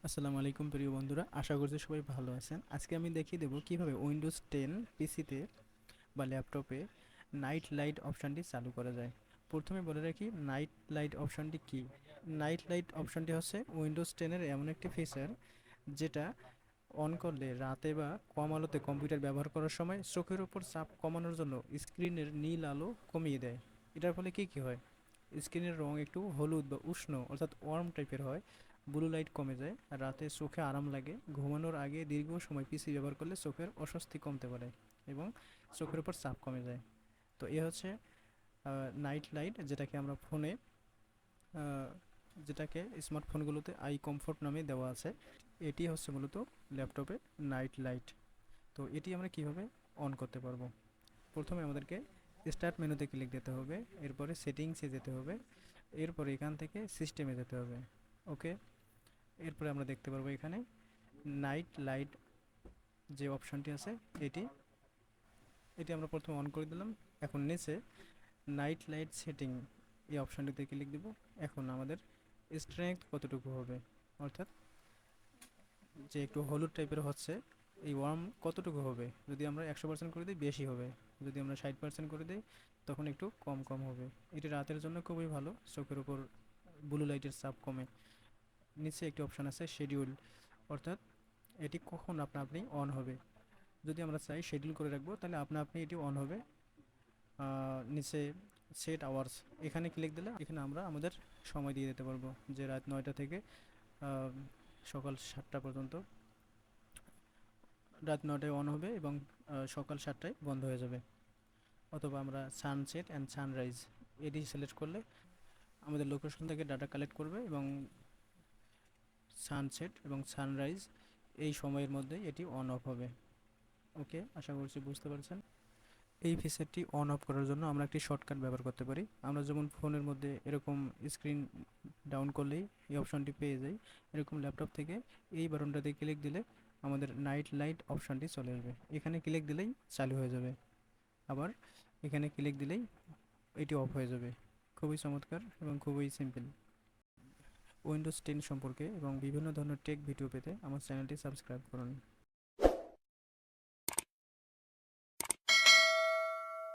আসসালামু আলাইকুম প্রিয় বন্ধুরা, আশা করছি সবাই ভালো আছেন। আজকে আমি দেখিয়ে দেবো কিভাবে উইন্ডোজ 10 পিসিতে বা ল্যাপটপে নাইট লাইট অপশানটি চালু করা যায়। প্রথমে বলে রাখি নাইট লাইট অপশানটি কি। নাইট লাইট অপশানটি হচ্ছে উইন্ডোজ 10-এর এমন একটি ফিচার যেটা অন করলে রাতে বা কম আলোতে কম্পিউটার ব্যবহার করার সময় চোখের উপর চাপ কমানোর জন্য স্ক্রিনের নীল আলো কমিয়ে দেয়। এটার ফলে কি কি হয়, স্কিনের রং একটু হলুদ বা উষ্ণ অর্থাৎ ওয়ার্ম টাইপের হয়, ব্লু লাইট কমে যায়, আর রাতে চোখে আরাম লাগে। ঘুমানোর আগে দীর্ঘ সময় পিসি ব্যবহার করলে চোখের অস্বস্তি কমতে পারে এবং চোখের উপর চাপ কমে যায়। তো এ হচ্ছে নাইট লাইট, যেটাকে আমরা ফোনে যেটাকে স্মার্টফোনগুলোতে আই কমফোর্ট নামে দেওয়া আছে। এটি হচ্ছে মূলত ল্যাপটপে নাইট লাইট। তো এটি আমরা কিভাবে অন করতে পারবো, প্রথমে আমাদেরকে স্টার্ট মেনুতে ক্লিক দিতে হবে, এরপরে সেটিংসে যেতে হবে, এরপরে এখান থেকে সিস্টেমে যেতে হবে। ওকে, এরপরে আমরা দেখতে পারবো এখানে নাইট লাইট যে অপশানটি আছে এটি এটি আমরা প্রথমে অন করে দিলাম। এখন নিচে নাইট লাইট সেটিং এই অপশানটিতে ক্লিক দিব। এখন আমাদের স্ট্রেংথ কতটুকু হবে, অর্থাৎ যে একটু হলুদ টাইপের হচ্ছে এই ওয়ার্ম কতটুকু হবে। যদি আমরা 100% করে দিই বেশি হবে, যদি আমরা 60% করে দিই তখন একটু কম কম হবে। এটি রাতের জন্য খুবই ভালো, চোখের উপর ব্লু লাইটের চাপ কমে। নিচে একটি অপশান আছে শিডিউল, অর্থাৎ এটি কখন আপনি অন হবে। যদি আমরা চাই শিডিউল করে রাখবো তাহলে আপনি এটি অন হবে। নিচে সেট আওয়ার্স এখানে ক্লিক দিলে এখানে আমরা আমাদের সময় দিয়ে দিতে পারবো, যে রাত 9টা থেকে আহ, সকাল 7টা পর্যন্ত। রাত 9টায় অন হবে এবং সকাল 7টায় বন্ধ হয়ে যাবে। অথবা আমরা সানসেট অ্যান্ড সানরাইজ এটি সিলেক্ট করলে আমাদের লোকেশন থেকে ডাটা কালেক্ট করবে এবং সানসেট এবং সানরাইজ এই সময়ের মধ্যে এটি অন অফ হবে। ওকে, আশা করছি বুঝতে পারছেন। এই ফিচারটি অন অফ করার জন্য আমরা একটি শর্টকাট ব্যবহার করতে পারি। আমরা যেমন ফোনের মধ্যে এরকম স্ক্রিন ডাউন করলেই এই অপশানটি পেয়ে যাই, এরকম ল্যাপটপ থেকে এই বাটনটাতে ক্লিক দিলে আমাদের নাইট লাইট অপশানটি চলে আসবে। এখানে ক্লিক দিলেই চালু হয়ে যাবে, আবার এখানে ক্লিক দিলেই এটি অফ হয়ে যাবে। খুবই চমৎকার এবং খুবই সিম্পল। উইন্ডোজ 10 সম্পর্কে এবং বিভিন্ন ধরনের টেক ভিডিও পেতে আমার চ্যানেলটি সাবস্ক্রাইব করুন।